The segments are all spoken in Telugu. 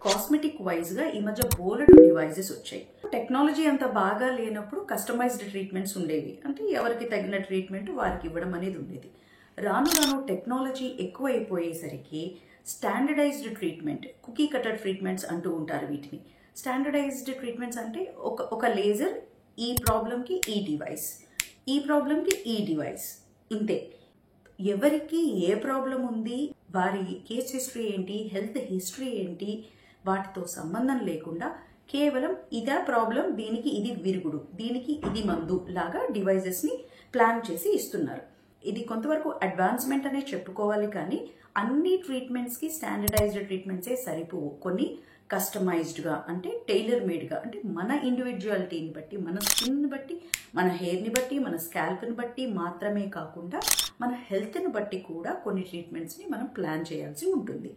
కాస్మెటిక్ వైజ్ గా ఈ మధ్య బోలెడు డివైజెస్ వచ్చాయి. టెక్నాలజీ అంత బాగా లేనప్పుడు కస్టమైజ్డ్ ట్రీట్మెంట్స్ ఉండేవి. అంటే ఎవరికి తగిన ట్రీట్మెంట్ వారికి ఇవ్వడం అనేది ఉండేది. రాను రాను టెక్నాలజీ ఎక్కువైపోయేసరికి standardised treatment, cookie cutter treatments అంటూ ఉంటారు వీటిని. స్టాండర్డైజ్డ్ ట్రీట్మెంట్స్ అంటే ఒక లేజర్, ఈ ప్రాబ్లంకి ఈ డివైస్, ఈ ప్రాబ్లంకి ఈ డివైస్, ఇంతే. ఎవరికి ఏ ప్రాబ్లం ఉంది, వారి కేస్ హిస్టరీ ఏంటి, హెల్త్ హిస్టరీ ఏంటి, వాటితో సంబంధం లేకుండా కేవలం ఇదే ప్రాబ్లం, దీనికి ఇది విరుగుడు, దీనికి ఇది మందు లాగా డివైజెస్ని ప్లాన్ చేసి ఇస్తున్నారు. ఇది కొంతవరకు అడ్వాన్స్మెంట్ అనే చెప్పుకోవాలి, కానీ అన్ని ట్రీట్మెంట్స్కి స్టాండర్డైజ్డ్ ట్రీట్మెంట్సే సరిపోవు. కొన్ని కస్టమైజ్డ్గా, అంటే టైలర్ మేడ్గా, అంటే మన ఇండివిజువాలిటీని బట్టి, మన స్కిన్ని బట్టి, మన హెయిర్ని బట్టి, మన స్కాల్ప్ని బట్టి మాత్రమే కాకుండా మన హెల్త్ని బట్టి కూడా కొన్ని ట్రీట్మెంట్స్ని మనం ప్లాన్ చేయాల్సి ఉంటుంది.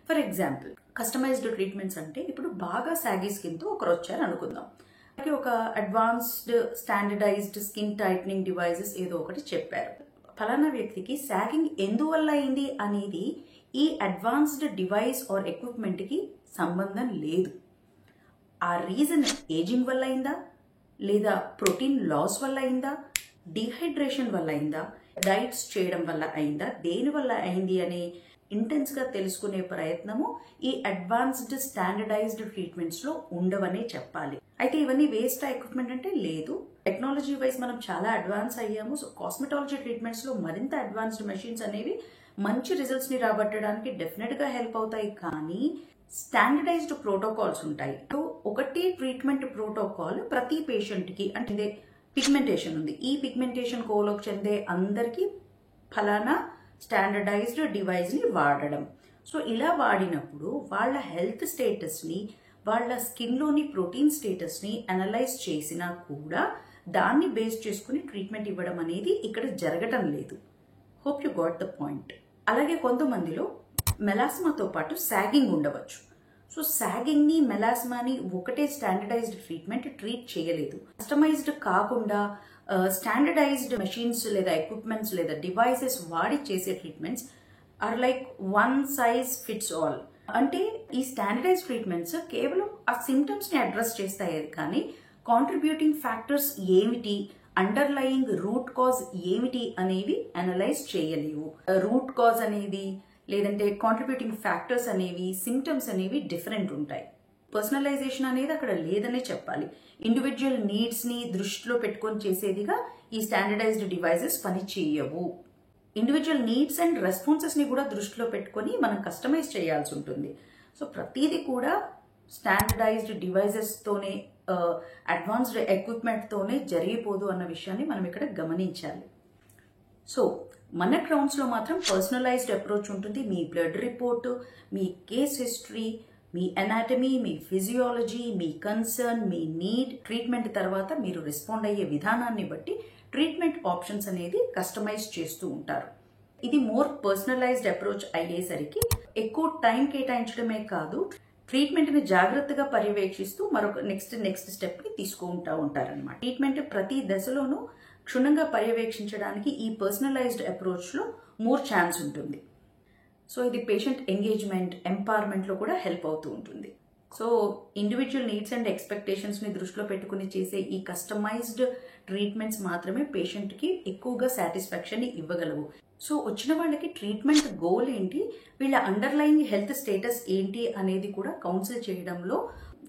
ఫర్ ఎగ్జాంపుల్, కస్టమైజ్డ్ ట్రీట్మెంట్స్ అంటే ఇప్పుడు బాగా సాగీ స్కిన్తో ఒకరు వచ్చారు అనుకుందాం. ఒక advanced standardised skin tightening devices ఏదో ఒకటి చెప్పారు. ఫలానా వ్యక్తికి సాగింగ్ ఎందువల్ల అయింది అనేది ఈ అడ్వాన్స్డ్ డివైస్ ఆర్ ఎక్విప్మెంట్కి సంబంధం లేదు. ఆ రీజన్ ఏజింగ్ వల్ల అయిందా, లేదా ప్రోటీన్ లాస్ వల్ల అయిందా, డిహైడ్రేషన్ వల్ల అయిందా, డైట్స్ చేయడం వల్ల అయిందా, దేని వల్ల అయింది అనే ఇంటెన్స్గా తెలుసుకునే ప్రయత్నము ఈ అడ్వాన్స్డ్ స్టాండర్డైజ్డ్ ట్రీట్మెంట్స్లో ఉండవనే చెప్పాలి. అయితే ఇవన్నీ వేస్ట్ ఎక్విప్మెంట్ అంటే లేదు. టెక్నాలజీ వైజ్ మనం చాలా అడ్వాన్స్ అయ్యాము. సో కాస్మెటాలజీ ట్రీట్మెంట్స్లో మరింత అడ్వాన్స్డ్ మెషిన్స్ అనేవి మంచి రిజల్ట్స్ని రాబట్టడానికి డెఫినెట్గా హెల్ప్ అవుతాయి. కానీ స్టాండర్డైజ్డ్ ప్రోటోకాల్స్ ఉంటాయి. ఒకటి ట్రీట్మెంట్ ప్రోటోకాల్ ప్రతి పేషెంట్కి, అంటే పిగ్మెంటేషన్ ఉంది, ఈ పిగ్మెంటేషన్ కోలోకి చెందే అందరికీ ఫలానా స్టాండర్డైజ్డ్ డివైస్ని వాడడం. సో ఇలా వాడినప్పుడు వాళ్ళ హెల్త్ స్టేటస్ని, వాళ్ళ స్కిన్లోని ప్రోటీన్ స్టేటస్ని అనలైజ్ చేసినా కూడా దాన్ని బేస్ చేసుకుని ట్రీట్మెంట్ ఇవ్వడం అనేది ఇక్కడ జరగటం లేదు. Hope you got the point. అలాగే కొంతమందిలో మెలాస్మాతో పాటు సాగింగ్ ఉండవచ్చు. సో సాగింగ్ని, మెలాస్మాని ఒకటే స్టాండర్డైజ్డ్ ట్రీట్మెంట్ ట్రీట్ చేయలేదు. కస్టమైజ్డ్ కాకుండా స్టాండర్డైజ్డ్ మెషిన్స్ లేదా ఎక్విప్మెంట్స్ లేదా డివైసెస్ వాడి చేసే treatments are like one size fits all. అంటే ఈ స్టాండర్డైజ్డ్ ట్రీట్మెంట్స్ కేవలం ఆ సిమ్టమ్స్ని అడ్రస్ చేస్తాయి, కానీ కాంట్రిబ్యూటింగ్ ఫ్యాక్టర్స్ ఏమిటి, అండర్లయింగ్ రూట్ కాజ్ ఏమిటి అనేవి అనలైజ్ చేయలేవు. రూట్ కాజ్ అనేది, లేదంటే కాంట్రిబ్యూటింగ్ ఫ్యాక్టర్స్ అనేవి, సిమ్టమ్స్ అనేవి డిఫరెంట్ ఉంటాయి. పర్సనలైజేషన్ అనేది అక్కడ లేదనే చెప్పాలి. ఇండివిజువల్ నీడ్స్ని దృష్టిలో పెట్టుకొని చేసేదిగా ఈ స్టాండర్డైజ్డ్ డివైజెస్ పని చేయవు. ఇండివిజువల్ నీడ్స్ అండ్ రెస్పాన్సెస్ని కూడా దృష్టిలో పెట్టుకొని మనం కస్టమైజ్ చేయాల్సి ఉంటుంది. సో ప్రతిదీ కూడా స్టాండర్డైజ్డ్ డివైజెస్తోనే, అడ్వాన్స్డ్ ఎక్విప్మెంట్తోనే జరిగిపోదు అన్న విషయాన్ని మనం ఇక్కడ గమనించాలి. సో మన క్రౌన్స్లో మాత్రం పర్సనలైజ్డ్ అప్రోచ్ ఉంటుంది. మీ బ్లడ్ రిపోర్ట్, మీ కేస్ హిస్టరీ, మీ అనాటమీ, మీ ఫిజియాలజీ, మీ కన్సర్న్, మీ నీడ్, ట్రీట్మెంట్ తర్వాత మీరు రెస్పాండ్ అయ్యే విధానాన్ని బట్టి ట్రీట్మెంట్ ఆప్షన్స్ అనేది కస్టమైజ్ చేస్తూ ఉంటారు. ఇది మోర్ పర్సనలైజ్డ్ అప్రోచ్ అయ్యేసరికి ఎక్కువ టైం కేటాయించడమే కాదు, ట్రీట్మెంట్ని జాగ్రత్తగా పర్యవేక్షిస్తూ మరొక నెక్స్ట్ స్టెప్ని తీసుకుంటూ ఉంటారనమాట. ట్రీట్మెంట్ ప్రతి దశలోనూ క్షుణ్ణంగా పర్యవేక్షించడానికి ఈ పర్సనలైజ్డ్ అప్రోచ్లో మోర్ ఛాన్స్ ఉంటుంది. సో ఇది పేషెంట్ ఎంగేజ్మెంట్, ఎంపవర్మెంట్లో కూడా హెల్ప్ అవుతూ ఉంటుంది. సో ఇండివిజువల్ నీడ్స్ అండ్ ఎక్స్పెక్టేషన్స్ని దృష్టిలో పెట్టుకుని చేసే ఈ కస్టమైజ్డ్ ట్రీట్మెంట్స్ మాత్రమే పేషెంట్కి ఎక్కువగా సాటిస్ఫాక్షన్ని ఇవ్వగలవు. సో వచ్చిన వాళ్ళకి ట్రీట్మెంట్ గోల్ ఏంటి, వీళ్ళ అండర్లయింగ్ హెల్త్ స్టేటస్ ఏంటి అనేది కూడా కౌన్సిల్ చేయడంలో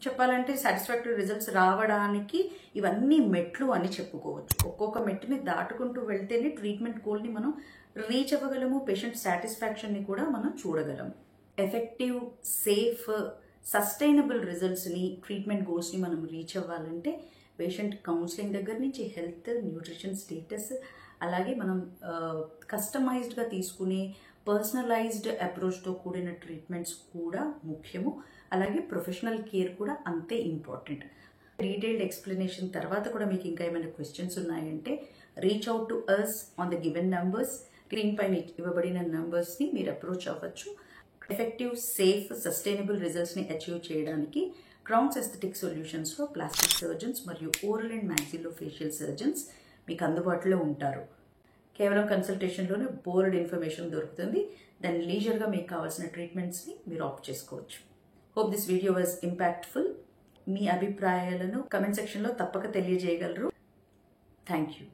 చెప్పాలంటే సాటిస్ఫాక్టరీ రిజల్ట్స్ రావడానికి ఇవన్నీ మెట్లు అని చెప్పుకోవచ్చు. ఒక్కొక్క మెట్టుని దాటుకుంటూ వెళ్తేనే ట్రీట్మెంట్ గోల్ని మనం రీచ్ అవ్వగలము, పేషెంట్ సాటిస్ఫాక్షన్ని కూడా మనం చూడగలము. ఎఫెక్టివ్, సేఫ్, సస్టైనబుల్ రిజల్ట్స్ని, ట్రీట్మెంట్ గోల్స్ని మనం రీచ్ అవ్వాలంటే పేషెంట్ కౌన్సిలింగ్ దగ్గర నుంచి హెల్త్, న్యూట్రిషన్ స్టేటస్, అలాగే మనం కస్టమైజ్డ్గా తీసుకునే పర్సనలైజ్డ్ అప్రోచ్తో కూడిన ట్రీట్మెంట్స్ కూడా ముఖ్యము. అలాగే ప్రొఫెషనల్ కేర్ కూడా అంతే ఇంపార్టెంట్. డీటెయిల్డ్ ఎక్స్ప్లెనేషన్ తర్వాత కూడా మీకు ఇంకా ఏమైనా క్వశ్చన్స్ ఉన్నాయంటే reach out to us on the given numbers. Screen పైన ఇవ్వబడిన నంబర్స్ని మీరు అప్రోచ్ అవ్వచ్చు. ఎఫెక్టివ్, సేఫ్, సస్టైనబుల్ రిజల్ట్స్ని అచీవ్ చేయడానికి క్రౌన్స్ ఎస్థెటిక్ సొల్యూషన్స్లో ప్లాస్టిక్ సర్జన్స్ మరియు ఓరల్ అండ్ మ్యాక్సిలోఫేషియల్ సర్జన్స్ మీకు అందుబాటులో ఉంటారు. కేవలం కన్సల్టేషన్లోనే బోర్డ్ ఇన్ఫర్మేషన్ దొరుకుతుంది. దాన్ని లీజర్గా మీకు కావాల్సిన ట్రీట్మెంట్స్ని మీరు ఆప్ట్ చేసుకోవచ్చు. Hope this video was impactful. మీ అభిప్రాయాలను కమెంట్ సెక్షన్లో తప్పక తెలియజేయగలరు. Thank you.